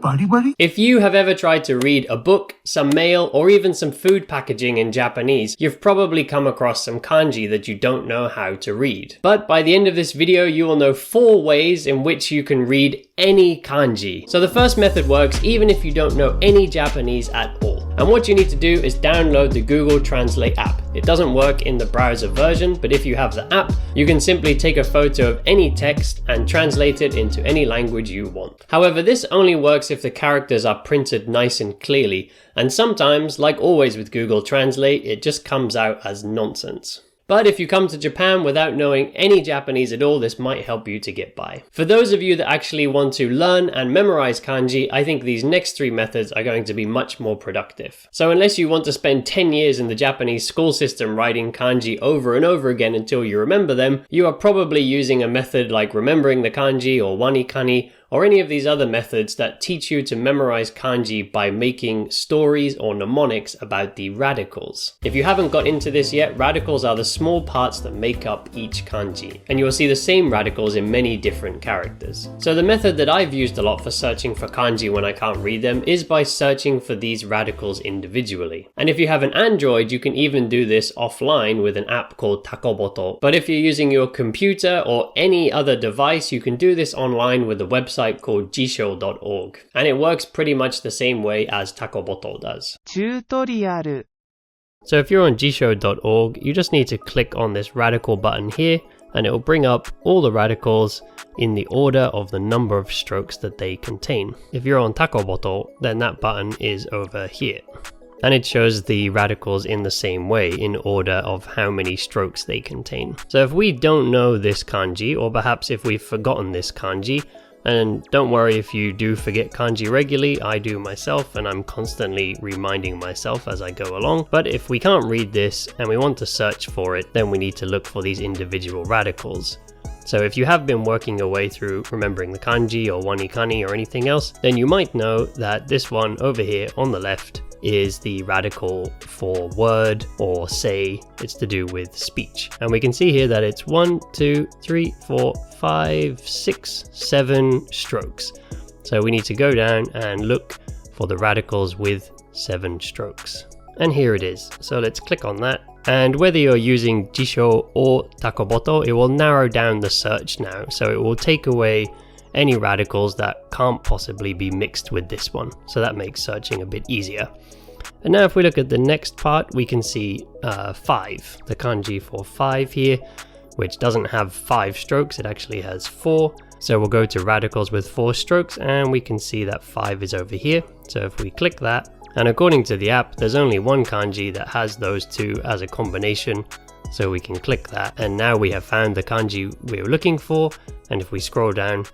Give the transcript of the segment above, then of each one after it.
バリバリ? If you have ever tried to read a book, some mail, or even some food packaging in Japanese, you've probably come across some kanji that you don't know how to read. But by the end of this video, you will know 4 ways in which you can read any kanji. So the first method works even if you don't know any Japanese at all. And what you need to do is download the Google Translate app. It doesn't work in the browser version, but if you have the app, you can simply take a photo of any text and translate it into any language you want. However, this only works if the characters are printed nice and clearly, and sometimes, like always with Google Translate, it just comes out as nonsense. But if you come to Japan without knowing any Japanese at all, this might help you to get by. For those of you that actually want to learn and memorize kanji, I think these next 3 methods are going to be much more productive. So unless you want to spend 10 years in the Japanese school system writing kanji over and over again until you remember them, you are probably using a method like remembering the kanji or wanikani, or any of these other methods that teach you to memorize kanji by making stories or mnemonics about the radicals. If you haven't got into this yet, radicals are the small parts that make up each kanji, and you will see the same radicals in many different characters. So the method that I've used a lot for searching for kanji when I can't read them is by searching for these radicals individually. And if you have an Android, you can even do this offline with an app called Takoboto. But if you're using your computer or any other device, you can do this online with a website called jisho.org, and it works pretty much the same way as Takoboto does. Tutorial. So if you're on jisho.org, you just need to click on this radical button here, and it will bring up all the radicals in the order of the number of strokes that they contain. If you're on Takoboto, then that button is over here. And it shows the radicals in the same way, in order of how many strokes they contain. So if we don't know this kanji, or perhaps if we've forgotten this kanji, and don't worry if you do forget kanji regularly, I do myself, and I'm constantly reminding myself as I go along. But if we can't read this and we want to search for it, then we need to look for these individual radicals. So if you have been working your way through remembering the kanji or wanikani or anything else, then you might know that this one over here on the left is the radical for word or say. It's to do with speech. And we can see here that it's 1, 2, 3, 4, 5, 6, 7 strokes. So we need to go down and look for the radicals with 7 strokes. And here it is. So let's click on that. And whether you're using Jisho or Takoboto, it will narrow down the search now. So it will take away any radicals that can't possibly be mixed with this one. So that makes searching a bit easier. And now if we look at the next part, we can see 5, the kanji for 5 here, which doesn't have 5 strokes, it actually has 4. So we'll go to radicals with 4 strokes, and we can see that 5 is over here. So if we click that, and according to the app, there's only one kanji that has those 2 as a combination. So we can click that, and now we have found the kanji we were looking for. And if we scroll down,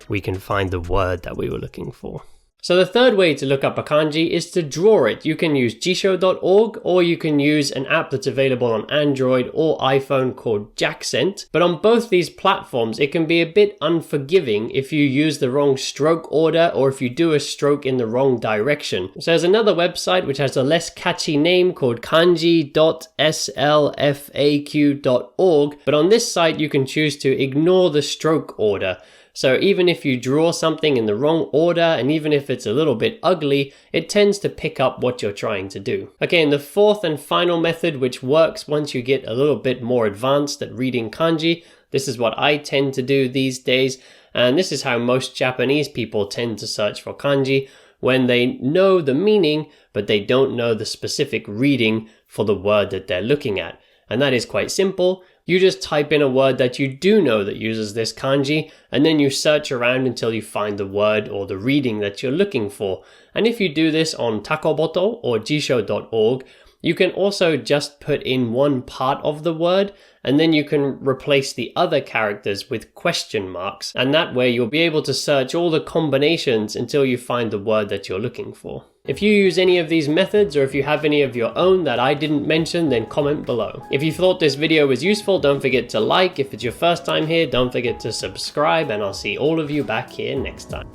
we can find the word that we were looking for. So the third way to look up a kanji is to draw it. You can use jisho.org, or you can use an app that's available on Android or iPhone called Jacksent. But on both these platforms, it can be a bit unforgiving if you use the wrong stroke order or if you do a stroke in the wrong direction. So there's another website which has a less catchy name called kanji.slfaq.org. But on this site, you can choose to ignore the stroke order. So even if you draw something in the wrong order, and even if it's a little bit ugly, it tends to pick up what you're trying to do. Okay, and the fourth and final method, which works once you get a little bit more advanced at reading kanji, this is what I tend to do these days, and this is how most Japanese people tend to search for kanji, when they know the meaning, but they don't know the specific reading for the word that they're looking at. And that is quite simple. You just type in a word that you do know that uses this kanji, and then you search around until you find the word or the reading that you're looking for. And if you do this on Takoboto or jisho.org, you can also just put in one part of the word, and then you can replace the other characters with question marks. And that way you'll be able to search all the combinations until you find the word that you're looking for. If you use any of these methods, or if you have any of your own that I didn't mention, then comment below. If you thought this video was useful, don't forget to like. If it's your first time here, don't forget to subscribe, and I'll see all of you back here next time.